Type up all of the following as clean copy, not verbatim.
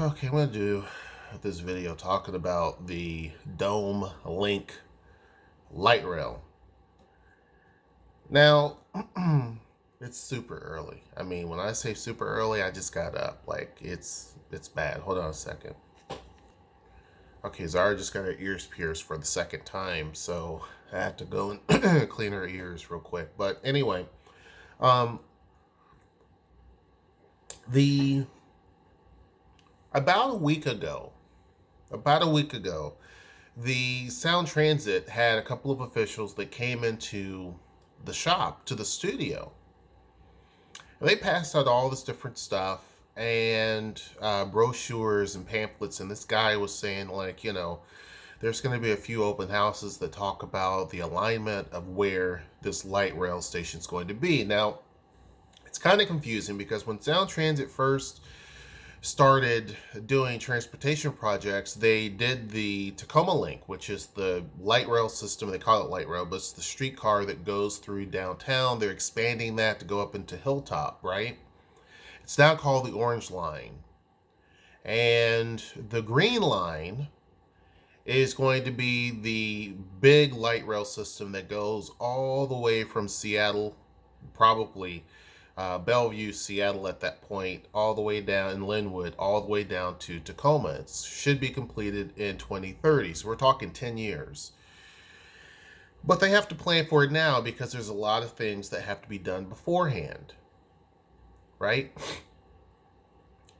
Okay, I'm going to do this video talking about the Dome Link light rail. Now, it's super early. I mean, when I say super early, I just got up. Like, it's bad. Hold on a second. Okay, Zara just got her ears pierced for the second time, so I had to go and clean her ears real quick. But anyway, um, the about a week ago, the Sound Transit had a couple of officials that came into the shop, to the studio. And they passed out all this different stuff and brochures and pamphlets. And this guy was saying, like, there's going to be a few open houses that talk about the alignment of where this light rail station is going to be. Now, it's kind of confusing because when Sound Transit first started doing transportation projects, they did the Tacoma Link, which is the light rail system. They call it light rail, but it's the streetcar that goes through downtown. They're expanding that to go up into Hilltop, right? It's now called the Orange Line. And the Green Line is going to be the big light rail system that goes all the way from Seattle, probably Bellevue, Seattle at that point, all the way down in Linwood, all the way down to Tacoma. It should be completed in 2030. So we're talking 10 years. But they have to plan for it now because there's a lot of things that have to be done beforehand, right?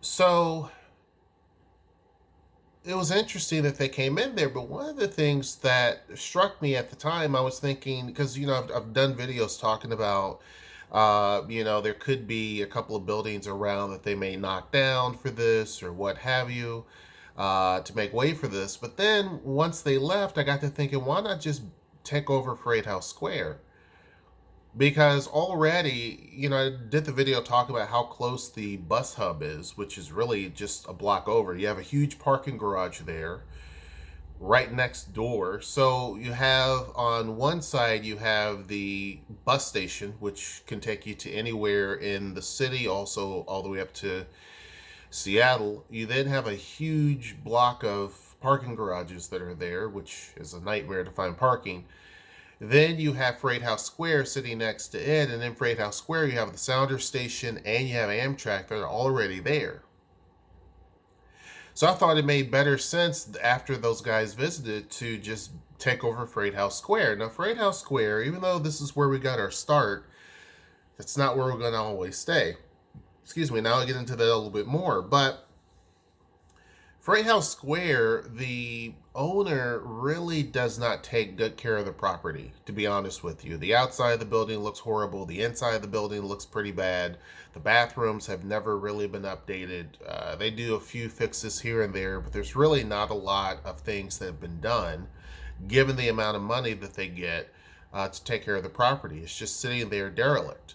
So it was interesting that they came in there, but one of the things that struck me at the time, I was thinking, because, I've done videos talking about there could be a couple of buildings around that they may knock down for this or what have you, to make way for this. But then once they left, I got to thinking, why not just take over Freighthouse Square? Because already, I did the video talking about how close the bus hub is, which is really just a block over. You have a huge parking garage there right next door. So you have on one side, you have the bus station, which can take you to anywhere in the city, also all the way up to Seattle. You then have a huge block of parking garages that are there, which is a nightmare to find parking. Then you have Freighthouse Square sitting next to it, and in Freighthouse Square you have the Sounder Station and you have Amtrak that are already there. So I thought it made better sense after those guys visited to just take over Freighthouse Square. Now, Freighthouse Square, even though this is where we got our start, that's not where we're going to always stay. Excuse me, now I'll get into that a little bit more. But Freighthouse Square, the owner really does not take good care of the property, to be honest with you. The outside of the building looks horrible. The inside of the building looks pretty bad. The bathrooms have never really been updated. They do a few fixes here and there, but there's really not a lot of things that have been done, given the amount of money that they get to take care of the property. It's just sitting there derelict.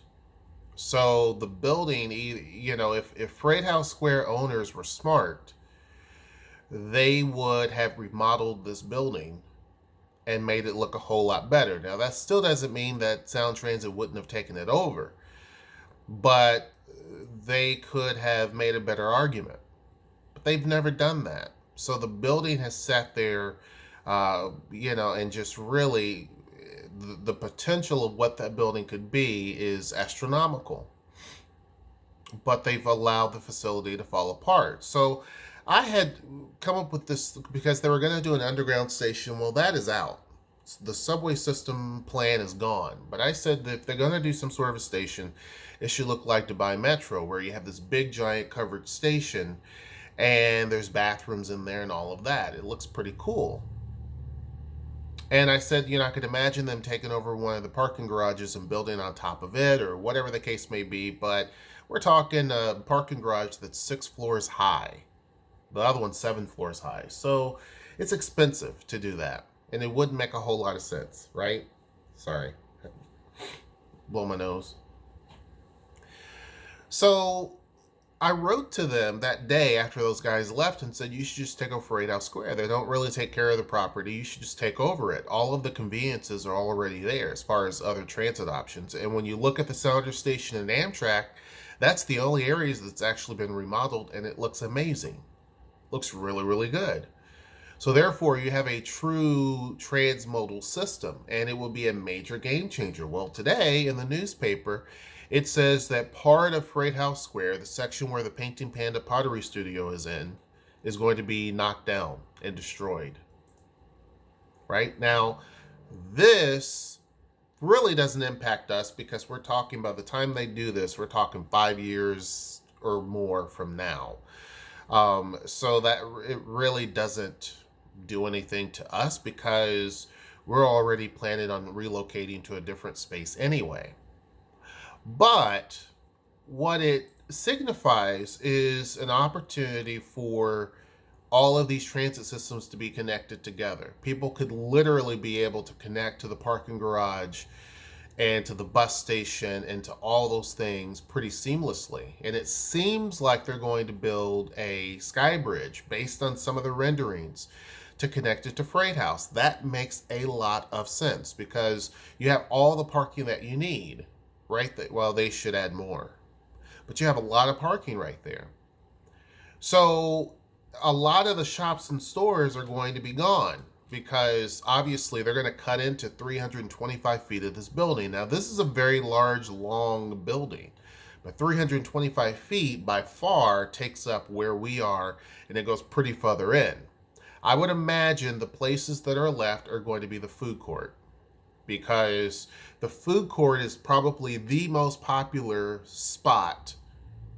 So the building, if Freighthouse Square owners were smart, they would have remodeled this building and made it look a whole lot better. Now, that still doesn't mean that Sound Transit wouldn't have taken it over, but they could have made a better argument. But they've never done that. So the building has sat there, and just really, the potential of what that building could be is astronomical. But they've allowed the facility to fall apart. So I had come up with this because they were going to do an underground station. Well, that is out. The subway system plan is gone. But I said that if they're going to do some sort of a station, it should look like Dubai Metro, where you have this big, giant covered station, and there's bathrooms in there and all of that. It looks pretty cool. And I said, I could imagine them taking over one of the parking garages and building on top of it, or whatever the case may be. But we're talking a parking garage that's 6 floors high. The other one's 7 floors high. So it's expensive to do that. And it wouldn't make a whole lot of sense, right? Sorry. Blow my nose. So I wrote to them that day after those guys left and said, you should just take over Freighthouse Square. They don't really take care of the property. You should just take over it. All of the conveniences are already there as far as other transit options. And when you look at the Sounder Station and Amtrak, that's the only areas that's actually been remodeled, and it looks amazing. Looks really, really good. So therefore, you have a true transmodal system, and it will be a major game changer. Well, today in the newspaper, it says that part of Freighthouse Square, the section where the Painting Panda Pottery Studio is in, is going to be knocked down and destroyed. Right? Now, this really doesn't impact us because we're talking, by the time they do this, we're talking 5 years or more from now. So that it really doesn't do anything to us because we're already planning on relocating to a different space anyway. But what it signifies is an opportunity for all of these transit systems to be connected together. People could literally be able to connect to the parking garage and to the bus station and to all those things pretty seamlessly. And it seems like they're going to build a sky bridge based on some of the renderings to connect it to Freighthouse. That makes a lot of sense because you have all the parking that you need right there. Well, they should add more, but you have a lot of parking right there. So a lot of the shops and stores are going to be gone because obviously they're going to cut into 325 feet of this building. Now, this is a very large, long building, but 325 feet by far takes up where we are, and it goes pretty further in. I would imagine the places that are left are going to be the food court because the food court is probably the most popular spot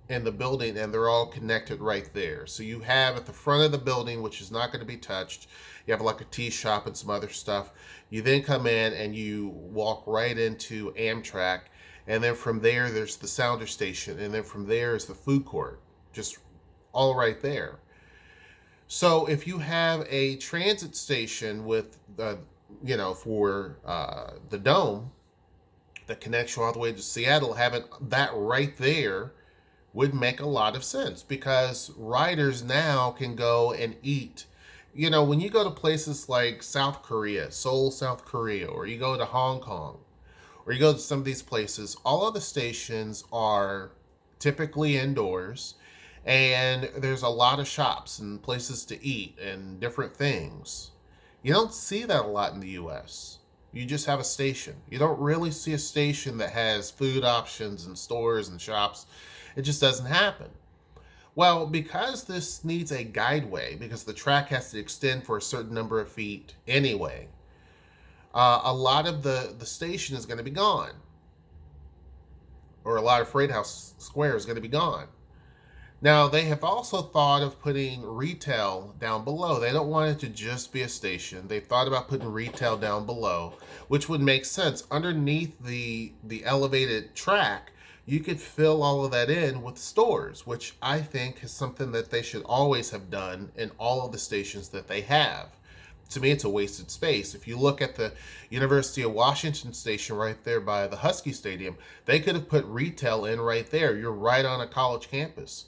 in the building, and they're all connected right there. So you have at the front of the building, which is not going to be touched, you have like a tea shop and some other stuff. You then come in and you walk right into Amtrak, and then from there there's the sounder station, and then from there is the food court, just all right there. So if you have a transit station with for the dome that connects you all the way to Seattle, having that right there would make a lot of sense because riders now can go and eat. When you go to places like South Korea, Seoul, South Korea, or you go to Hong Kong, or you go to some of these places, all of the stations are typically indoors, and there's a lot of shops and places to eat and different things. You don't see that a lot in the US. You just have a station. You don't really see a station that has food options and stores and shops. It just doesn't happen. Well, because this needs a guideway, because the track has to extend for a certain number of feet anyway, a lot of the station is going to be gone. Or a lot of Freighthouse Square is going to be gone. Now, they have also thought of putting retail down below. They don't want it to just be a station. They've thought about putting retail down below, which would make sense. Underneath the elevated track, you could fill all of that in with stores, which I think is something that they should always have done in all of the stations that they have. To me, it's a wasted space. If you look at the University of Washington station right there by the Husky Stadium, they could have put retail in right there. You're right on a college campus.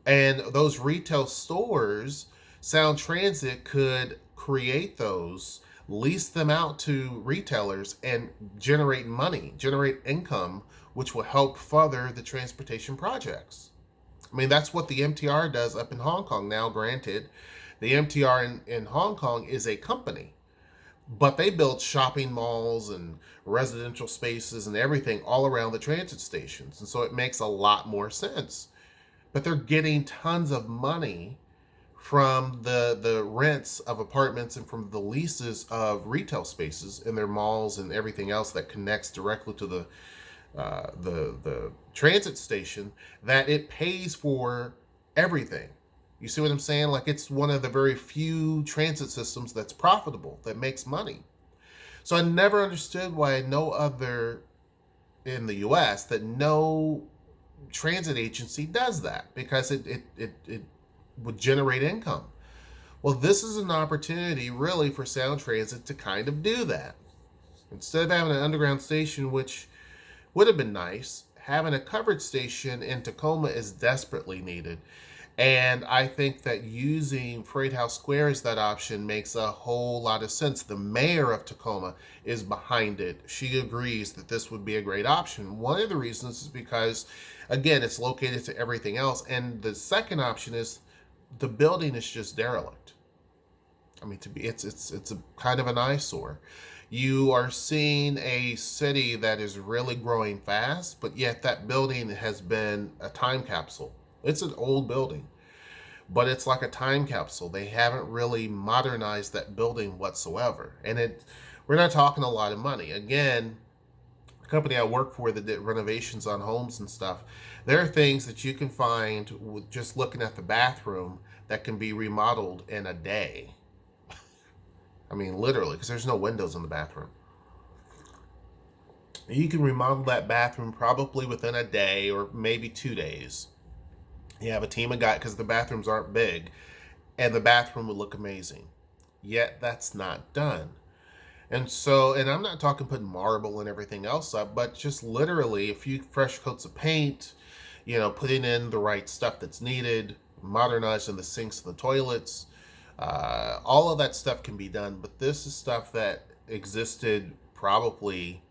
And those retail stores, Sound Transit could create those, lease them out to retailers, and generate money, generate income, which will help further the transportation projects. I mean, that's what the MTR does up in Hong Kong. Now, granted, the MTR in Hong Kong is a company, but they build shopping malls and residential spaces and everything all around the transit stations. And so it makes a lot more sense. But they're getting tons of money from the rents of apartments and from the leases of retail spaces in their malls and everything else that connects directly to the transit station, that it pays for everything. You see what I'm saying? Like, it's one of the very few transit systems that's profitable, that makes money. So I never understood why no other in the US, that no transit agency does that, because it would generate income. Well, this is an opportunity really for Sound Transit to kind of do that. Instead of having an underground station, which would have been nice, having a covered station in Tacoma is desperately needed. And I think that using Freighthouse Square as that option makes a whole lot of sense. The mayor of Tacoma is behind it. She agrees that this would be a great option. One of the reasons is because, again, it's located to everything else. And the second option is the building is just derelict. I mean, it's a kind of an eyesore. You are seeing a city that is really growing fast, but yet that building has been a time capsule. It's an old building, but it's like a time capsule. They haven't really modernized that building whatsoever. And we're not talking a lot of money. Again, the company I work for that did renovations on homes and stuff, there are things that you can find with just looking at the bathroom that can be remodeled in a day. I mean, literally, because there's no windows in the bathroom. You can remodel that bathroom probably within a day or maybe 2 days. You have a team of guys, because the bathrooms aren't big, and the bathroom would look amazing. Yet that's not done. And I'm not talking putting marble and everything else up, but just literally a few fresh coats of paint, putting in the right stuff that's needed, modernizing the sinks and the toilets. All of that stuff can be done, but this is stuff that existed probably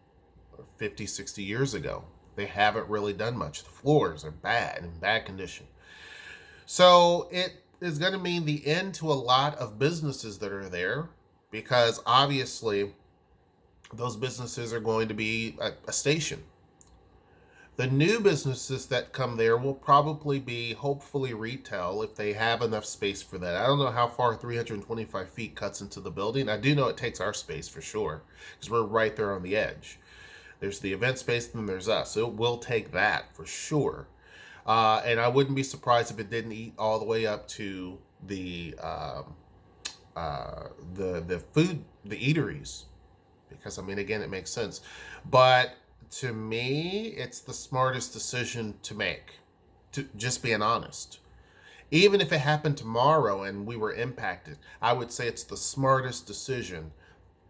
50, 60 years ago. They haven't really done much. The floors are bad, in bad condition. So it is going to mean the end to a lot of businesses that are there, because obviously those businesses are going to be a station. The new businesses that come there will probably be, hopefully, retail if they have enough space for that. I don't know how far 325 feet cuts into the building. I do know it takes our space for sure, because we're right there on the edge. There's the event space, and then there's us. So it will take that for sure. And I wouldn't be surprised if it didn't eat all the way up to the food, the eateries, because I mean, again, it makes sense. But to me, it's the smartest decision to make. To just being honest, even if it happened tomorrow and we were impacted, I would say it's the smartest decision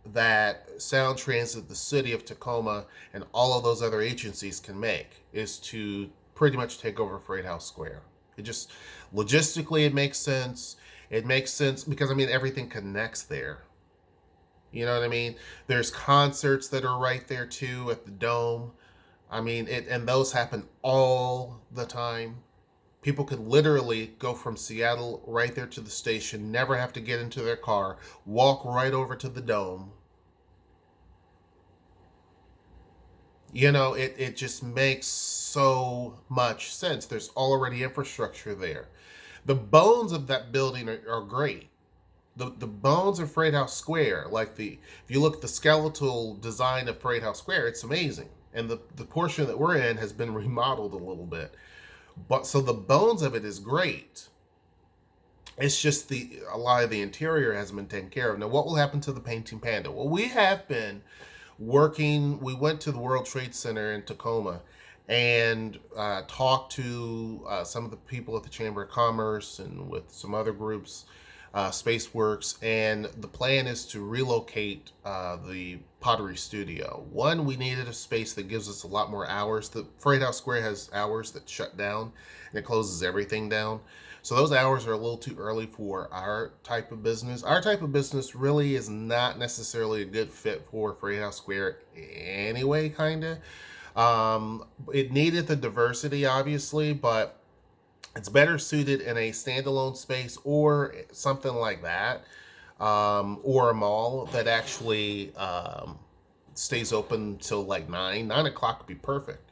that Sound Transit, the city of Tacoma, and all of those other agencies can make, is to pretty much take over Freighthouse Square. It just, logistically, it makes sense. It makes sense because, I mean, everything connects there. You know what I mean? There's concerts that are right there too at the Dome. I mean, and those happen all the time. People could literally go from Seattle right there to the station, never have to get into their car, walk right over to the Dome. It just makes so much sense. There's already infrastructure there. The bones of that building are great. The bones of Freighthouse Square, if you look at the skeletal design of Freighthouse Square, it's amazing. And the portion that we're in has been remodeled a little bit. But so the bones of it is great. It's just a lot of the interior hasn't been taken care of. Now, what will happen to the Painting Panda? Well, we have been working. We went to the World Trade Center in Tacoma and talked to some of the people at the Chamber of Commerce and with some other groups, Spaceworks, and the plan is to relocate the Pottery Studio. One, we needed a space that gives us a lot more hours. The Freighthouse Square has hours that shut down, and it closes everything down. So those hours are a little too early for our type of business. Our type of business really is not necessarily a good fit for Freighthouse Square anyway, kind of. It needed the diversity, obviously, but it's better suited in a standalone space or something like that, or a mall that actually stays open till like 9 o'clock would be perfect.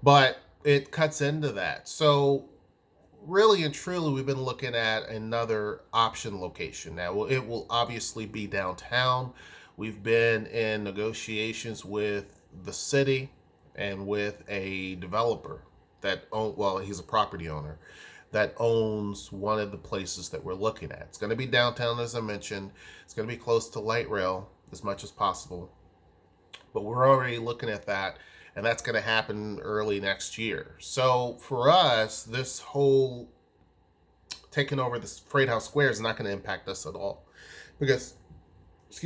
But it cuts into that. So really and truly, we've been looking at another option location. Now, it will obviously be downtown. We've been in negotiations with the city and with a developer he's a property owner that owns one of the places that we're looking at. It's going to be downtown, as I mentioned. It's going to be close to light rail as much as possible. But we're already looking at that, and that's going to happen early next year. So for us, this whole taking over this Freighthouse Square is not going to impact us at all, because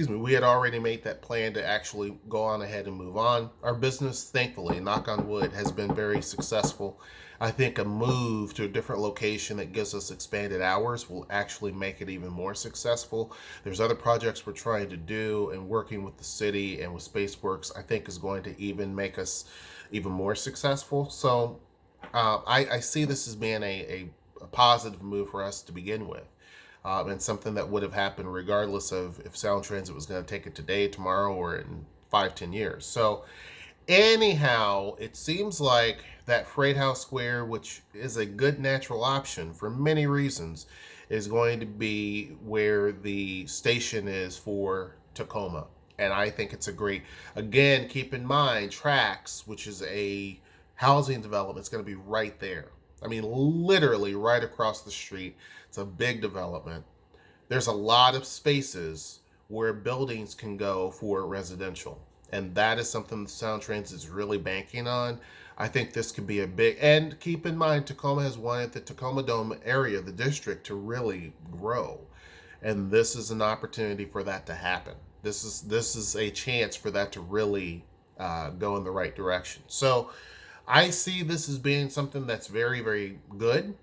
we had already made that plan to actually go on ahead and move on. Our business, thankfully, knock on wood, has been very successful. I think a move to a different location that gives us expanded hours will actually make it even more successful. There's other projects we're trying to do, and working with the city and with Spaceworks, I think, is going to even make us even more successful. So I see this as being a a positive move for us to begin with. And something that would have happened regardless of if Sound Transit was going to take it today, tomorrow, or in 5-10 years. So anyhow, it seems like that Freighthouse Square, which is a good natural option for many reasons, is going to be where the station is for Tacoma. And I think it's a great, again, keep in mind, Tracks, which is a housing development, it's going to be right there. I mean, literally right across the street. It's a big development. There's a lot of spaces where buildings can go for residential. And that is something the Sound Transit is really banking on. I think this could be a big, and keep in mind, Tacoma has wanted the Tacoma Dome area, the district, to really grow. And this is an opportunity for that to happen. This is a chance for that to really go in the right direction. So I see this as being something that's very, very good.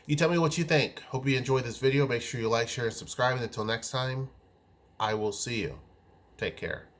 You tell me what you think. Hope you enjoyed this video. Make sure you like, share, and subscribe. And until next time, I will see you. Take care.